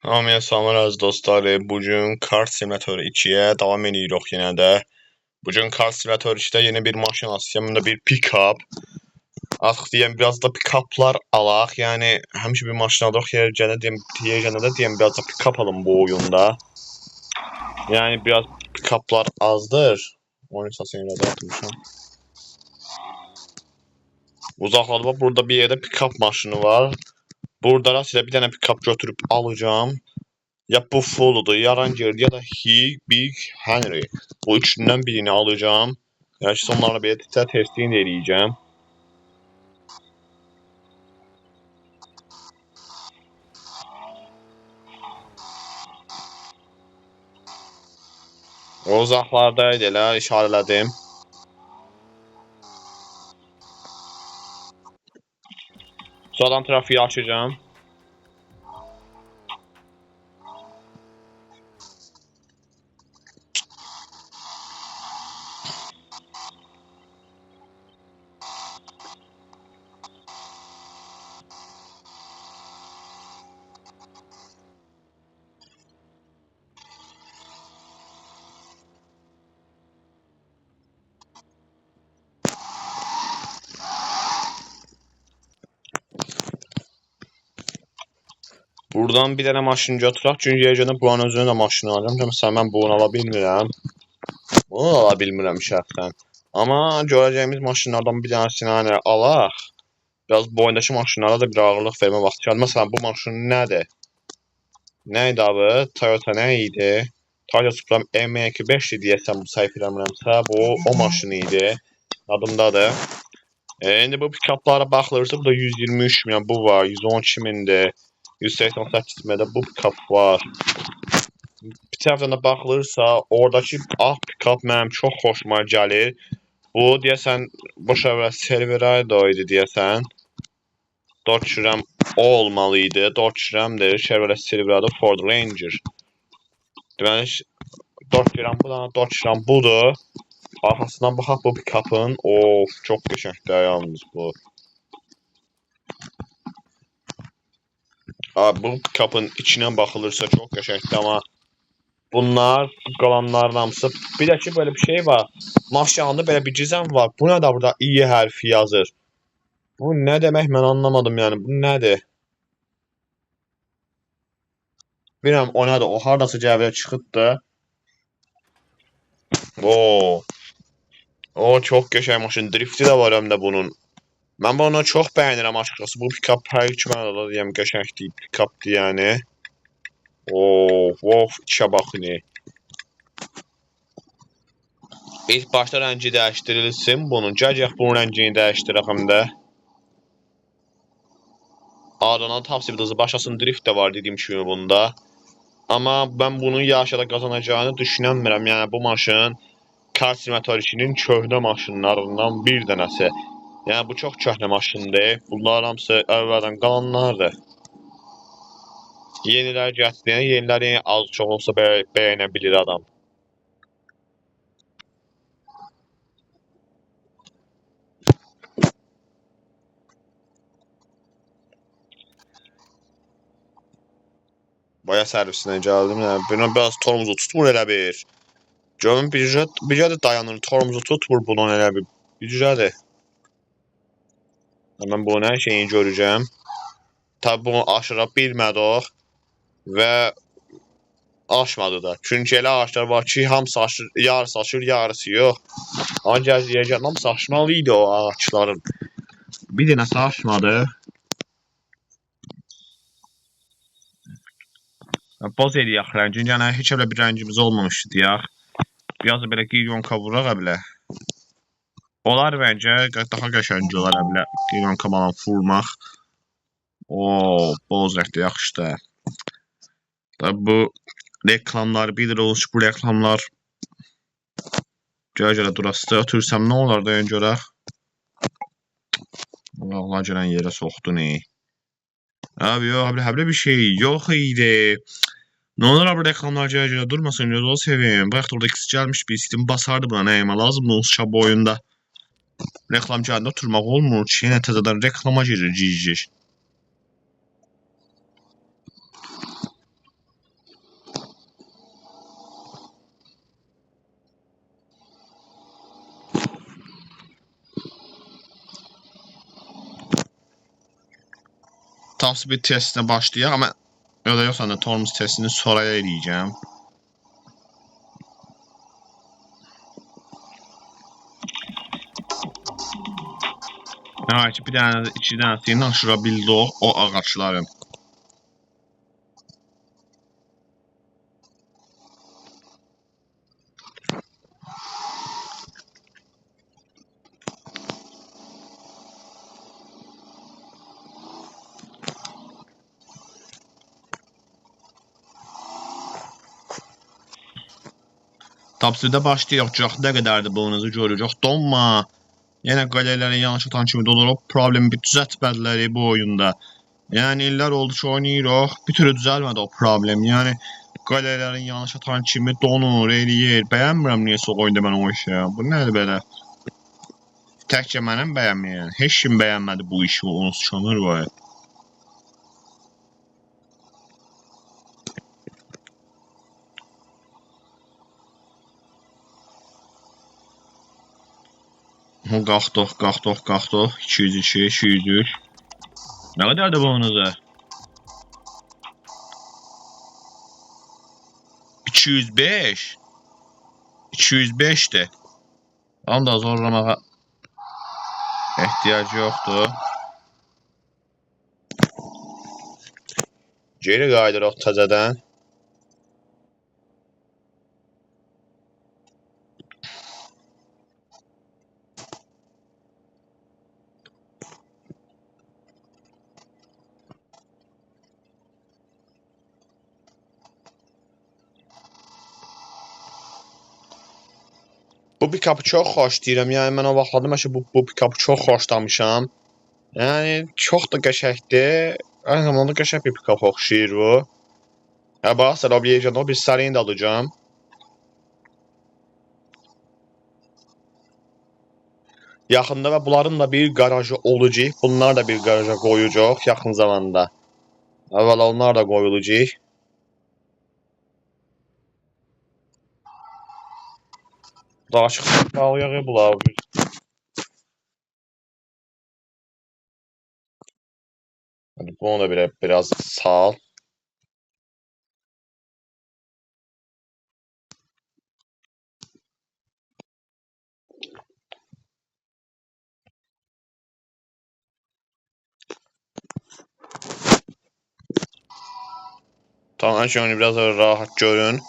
Hamıya salamlar əziz dostlar. Bugün Kart Simulator 2-yə davam edirik yenə də. Bugün Kart Simulator 2-də yeni bir maşın sistemində bir pick-up. Artıq deyəm biraz da pick-uplar alaq. Yəni həmişə bir maşın alırıq, yerəcəndə deyəm biraz da pick-up alım bu oyunda. Yəni biraz pick-uplar azdır. Oyun səsini biraz atmışam. Uzaqlarda burada bir yerdə pick-up maşını var. Burada rastla bir dənə pick-up götürüb alacağım. Ya bu Full'dur, ya Ranger, ya da Big Henry. Bu üçündən birini alacağım. Yəni ki, onlarla birlikdə testini eləyəcəm. O uzaqlardaydı elə, işarələdim. Sağdan trafiği açacağım. Buradan bir dənə maşın götürək. Çünki yerəcəndə buranın özünə də maşın alacağım. Məsələn, mən bunu ala bilmirəm. Bunu ala bilmirəm şəxsən. Amma görəcəyimiz maşınlardan bir dənəsini hani alaq. Biraz bu oyundakı maşınlara da bir ağırlıq vermə vaxtı gəldi. Məsələn, bu maşın nədir? Nə idi abi? Toyota nə idi? Toyota Supra M25 idi deyəsən bu səhv eləmirəmsə. Bu o maşın idi. Adımdadır. İndi bu pick-uplara baxılırsa, bu da 123 min, bu var, 112 mindir. 188 mində bu pick-up var. Bir tərəfdən də baxılırsa, oradakı ağ pick-up mənim çox xoşuma gəlir. Bu deyəsən bu şəbəkə Silverado idi deyəsən. Dodge Ram o olmalı idi. Dodge Ram'dir. Chevrolet Silverado Ford Ranger. Deməli Dodge Ram bu da Dodge Ram budur. Arxasından baxaq bu pick-up'ın. Of, çox qəşəngdir yalnız bu. Abi bu pick-up'ın içinə baxılırsa çox qəşəngdir, amma bunlar qalanların hamısı. Bir də ki böyle bir şey var. Maşında belə bir gizem var. Bu nə də burada İ hərfi yazır. Bu nə demək mən anlamadım yəni. Bu nədir? Bilmirəm o nədir. O hardasa cəvəyə çıxıbdı. Oo. O çox qəşəng maşın. Drifti də var həm də bunun. Mən bunu çox bəyənirəm açıqçası. Bu pick-up hər iki mənada deyəm qəşəngdir, pick-updır yəni. Of, işə baxın. İlk başda rəngi dəyişdirilsin bunun. Gələcək bunun rəngini dəyişdirək həm də. Ardından top speed başlasın, drift də var dediyim kimi bunda. Amma mən bunun yaşada qazanacağını düşünəmirəm. Yəni bu maşın Kart Simulator 2-nin köhnə maşınlarından bir dənəsi. Yəni bu çox köhnə maşındır. Bunlar hamısı əvvəldən qalanlardır. Yenilər gətirən, yeniləri az çox olsa bəyənə bilir adam. Baya servisinə gəldim. Yəni buna biraz torumuzu tutmur elə bir. Görün bircə dayanır, torumuzu tutmur bunun elə bir. Bircədir. Mən bunun hər şeyini görəcəm. Tabi bunu aşıra bilmədik və aşmadı da. Çünki elə ağaçlar var ki, hamısı aşır, yarısı aşır, yarısı yox. Ancaq yerəcən hamısı aşmalıydı o ağaçların. Bir dənəsi aşmadı. Boz eləyək rəngini, yəni heç elə bir rəngimiz olmamışdı deyək. Biraz da belə qilyonka vuraq əbilə. Olar bəncə, daha qəşəng olar əbilə qilyonka falan vurmaq. Boz rəngdə yaxşıdır. Bu reklamlar bilirsiniz, bu reklamlar görə durasıda ötürsəm nə olar da görək. Allah gələn yerə soxdu ne? Abi yox, həblə bir şey yox idi. Ne olur abi reklamlar görə durmasın, gözünü seveyim. Bax orada ikisi gəlmiş bir istim basardı buna nəyimə lazım olsa bu oyunda. Reklam gəlində oturmaq olmur ki, yenə təzədən reklama girir. Top speed testine başlayaq, amma öyle yoxsa da tormuz testini sonra eləyəcəm. Evet, bir dənə, iki dənəsini aşıra bildik o ağaçların. Tapsirdə başlayacaq, nə qədərdir boyunuzu görəcək. Donma. Yenə qalələrin yanlış atan kimi dolurub. Problemi bir düzəltmədilər bu oyunda. Yəni illər oldu ki oynayırıq. Bir türlü düzəlmədi o problem. Yəni qalələrin yanlış atan kimi donur, eləyir. Bəyənmirəm niyə soq oyunda mən o işi. Bu nədir belə? Təkcə mənim bəyənməyən. Heç kim bəyənmədi bu işi. Onu sıçanır var. Qalxdıq. 202, 203. Nə qədərdir boyunuza? 205. 205'dir. Onu da zorlamağa ehtiyacı yoxdur. Geri qaydırıq təzədən. Bu pikapı çox xoş deyirəm. Yəni mən o vaxtlarda məşə bu pikapı çox xoşlamışam. Yəni çox da qəşəngdir. Aynı zamanda qəşəng bir pikap oxşayır bu. Ya bax, Robiyecan o bir sarıyını da alacağım. Yaxında və bunların da bir qarajı olacaq. Bunlar da bir qaraja qoyacaq yaxın zamanda. Əvvəla onlar da qoyulacaq. Daha çıxıb qalıyaq bunlar. Bunu da biraz sal. Tamam, şimdi biraz rahat görün.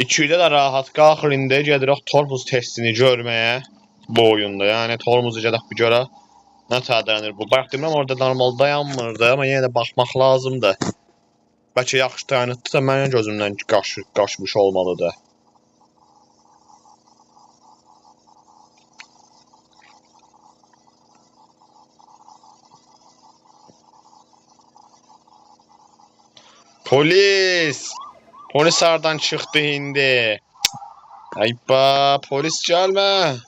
İkidə də rahat qalxır indi. Gedirik tormuz testini görməyə bu oyunda. Yəni tormuzu gedək bir görə. Nə tədənir bu? Bax demirəm orada normal dayanmırdı, amma yenə də baxmaq lazımdır. Bəlkə yaxşı dayanıqdı da mənim gözümdən qaçmış olmalıdır. Polis! Polis hardan çıxdı indi? Ayba, polis gəlmə!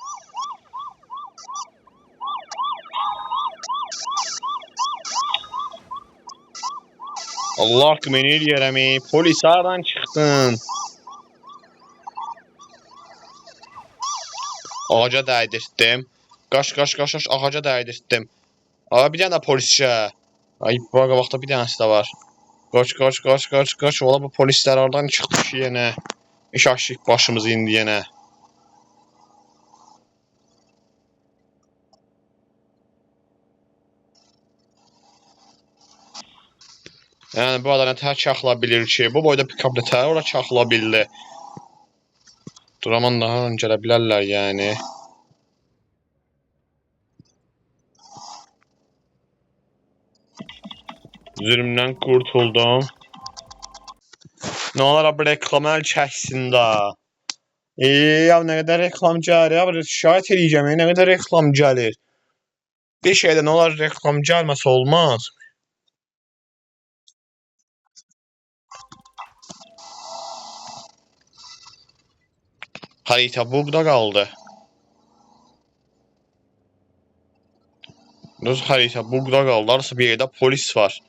Allah haqqı məni eləyərəm, polis hardan çıxdın? Ağaca dəydirtdim. Qaç, ağaca dəydirtdim. Aa, bir dənə polisçə. Ayba, qabaqda bir dənəsi də var. Qaç. Ola bu polislər oradan çıxdı ki yenə. İş aşıq başımız indi yenə. Yəni bu adam nətər çaxıla bilir ki? Bu boyda pikap nətər ora çaxıla bildi? Duraman daha gələ bilərlər yəni. Zülmdən qurtuldum. Nə olar abi reklam əl çəksin də. Ya nə qədər reklam gəlir, abi şikayət edəcəm, nə qədər reklam gəlir. Bir şeydə nə olar reklam gəlməsə olmaz. Harita bugda qaldı. Düz harita bugda qaldı. Arası bir yerdə polis var.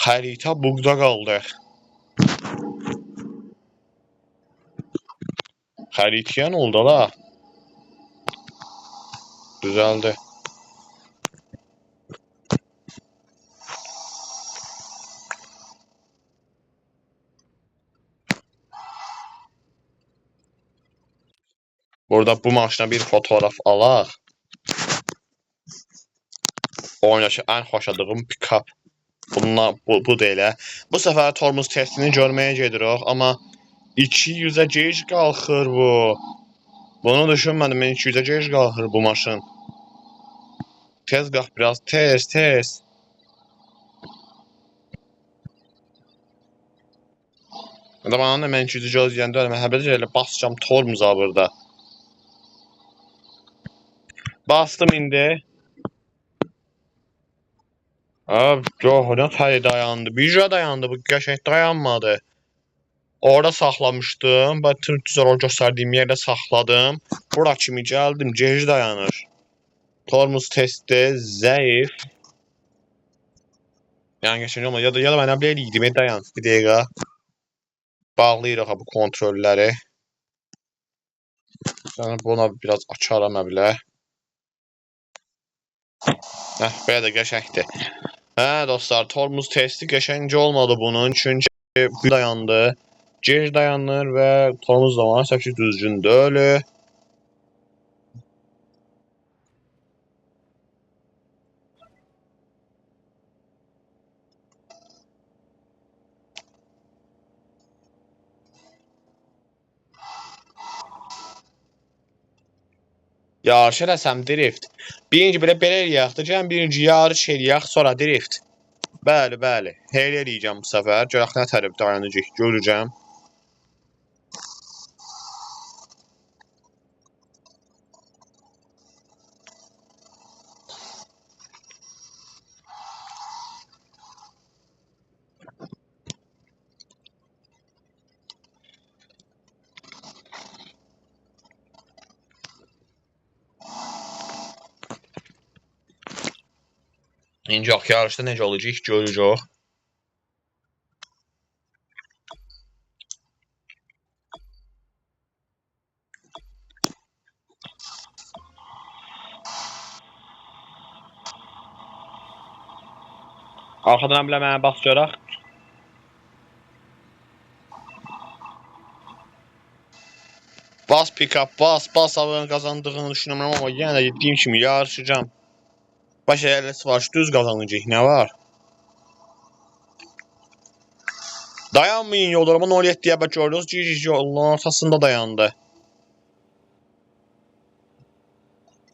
Harita bugda qaldı. Xəritiyə nə oldu la? Düzəldi. Burada bu maşına bir fotoğraf alaq. Oyundakı ən xoşladığım pick-up. Bu da elə. Bu səfər tormuz testini görməyə gedirik, amma 200-ə gec qalxır bu. Bunu düşünmədim, mən 200-ə gec qalxır bu maşın. Tez qalx biraz, tez. Bana mən 200-ə gözləyəndə mən həbəcə elə basacam tormuza burada. Bastım indi. Abi, ne tayı dayandı. Bircə dayandı, bu qəşəng dayanmadı. Orada saxlamışdım. Ben düz olaraq göstərdiyim yerdə saxladım. Bura kimi gəldim, gec dayanır. Tormuz testi zəif. Yəni geçen olmadı. Ya da mən belə idim, dayan. Bir dəqiqə. Bağlayırıq bu kontrolləri. Sonra buna biraz açaram belə. Belə də qəşəngdir. Dostlar, tormuz testi qəşəng olmadı bunun. Çünki dayandı. Gec dayanır və tormuz zamanı səki düzgün deyil. Yarış eləsəm drift. Birinci belə eləyək də, gəlin birinci yarış eləyək, sonra drift. Bəli. Elə eləyəcəm bu səfər. Görək nə tərəf dayanacaq, görəcəm. İncək yarışda necə olacaq, görəcək. Arxadan bilə mənə bax görək. Bas pick-up, bas avın qazandığını düşünürəm, amma yenə də dediyim kimi yarışacağım. Baş əyərləsi var, düz qazanacaq, nə var? Dayanmayın yollarıma, 07'ye bak gördünüz, Cici yolun ortasında dayandı.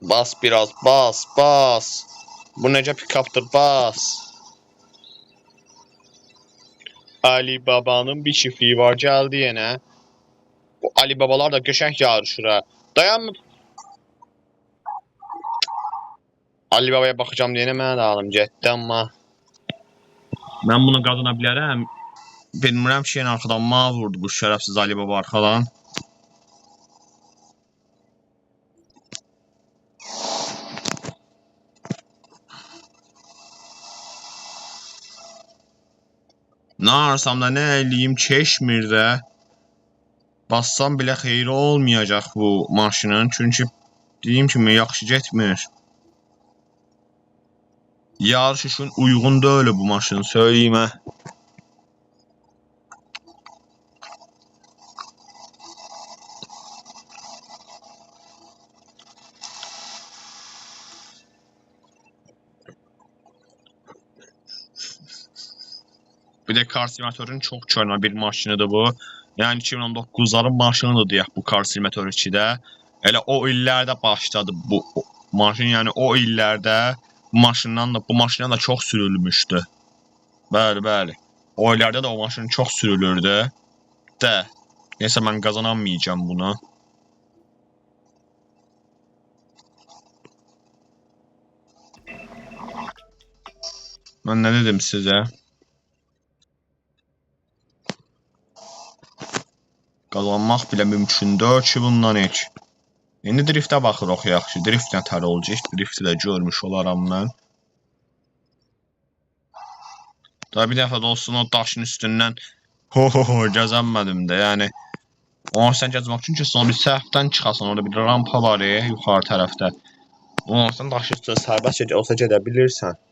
Bas biraz, bas. Bu necə pick-up'tır, bas. Ali Baba'nın bir çiftliği var, geldi yenə. Bu Ali Babalar da qəşəng yarışır ha. Dayanmı? Ali Baba'ya baxacağım deyənə mənə də alım getdi, amma mən bunu qazana bilərəm. Bilmirəm ki, yenə arxadan mənə vurdu bu şərəfsiz Ali Baba arxadan. Nə arsam da nə eləyim, keçmir də. Bassam belə xeyri olmayacaq bu maşının, çünki deyim kimi yaxşı getmir. Yarış üçün uyğun deyil bu maşın, söyleyeyim hə. Bir de kar simülatörün çok köhnə bir maşınıdır bu. Yəni 2019'ların maşınıdır deyək bu kar simülatör 2-də. Elə o illərdə başladı bu maşın, yəni o illərdə bu maşından da çox sürülmüşdü. Bəli. O illərdə də o maşın çox sürülürdü. Neysə mən qazanamayacağım bunu. Mən nə dedim sizə? Qazanmaq belə mümkün deyil ki bundan heç. İndi driftə baxırıq yaxşı. Drift nətər olacaq? Drifti də görmüş olaram mən. Daha bir dəfə də olsun o daşın üstündən gəzənmədim də. Yəni Onun sən gəzmək üçün ki, sonra bir səhvdən çıxasan, orada bir rampa var yuxarı tərəfdə. Onun sən daşı üstünə sərbəst olsa gedə bilirsən.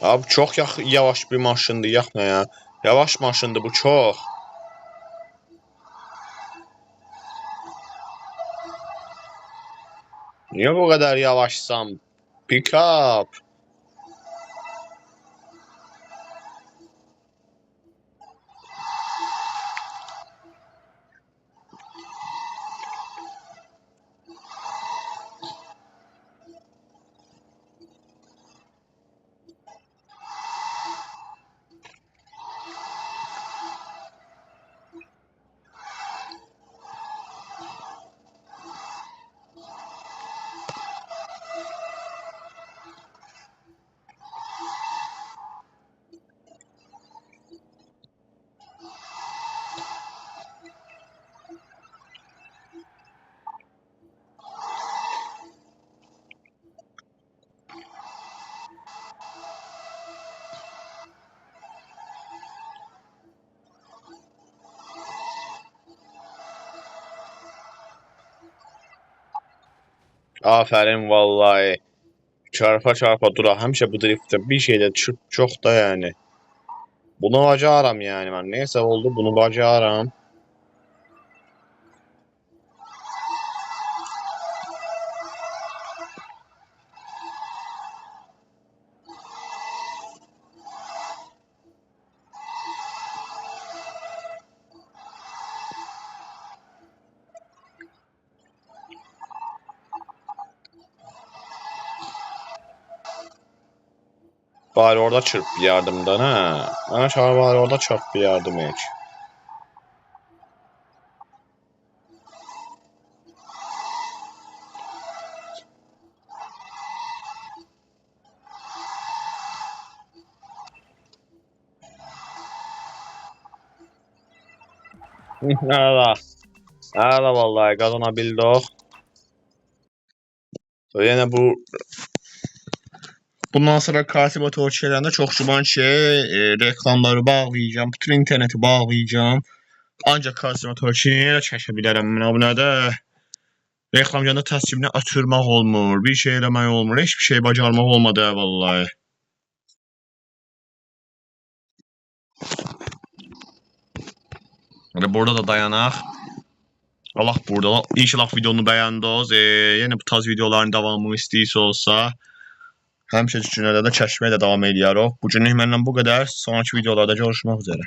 Abi çox yavaş bir maşındır, yaxma ya. Yavaş maşındır bu çox. Niye bu kadar yavaşsam? Pick up. Aferin vallahi. Çarpa çarpa dura. Həmişə bu driftdə bir şeydə çox da yani. Bunu bacarım yani ben. Neyse oldu bunu bacarım. Bari orada çırp bir yardımdan ha. Ha çağır bari orada çırp bir yardım et. Hala. Hala vallahi kazanabildik. Yine bundan sonra kartı motor şeylerinde çok şuban reklamları bağlayacağım. Bütün interneti bağlayacağım. Ancak kartı motor şeyine çekebilirim. Buna reklamcanda təsvibini atırmaq olmur. Bir şey eləmək olmur. Hiçbir şey bacarmaq olmadı vallahi. Burada da dayanaq. Allah burada. İnşallah videonu beğendiniz. Yine bu tarz videoların devamını istəyirsə həmişə üçün də çəkməyə də davam edərik. Bu günlük məndən bu qədər. Sonraki videolarda görüşmək üzere.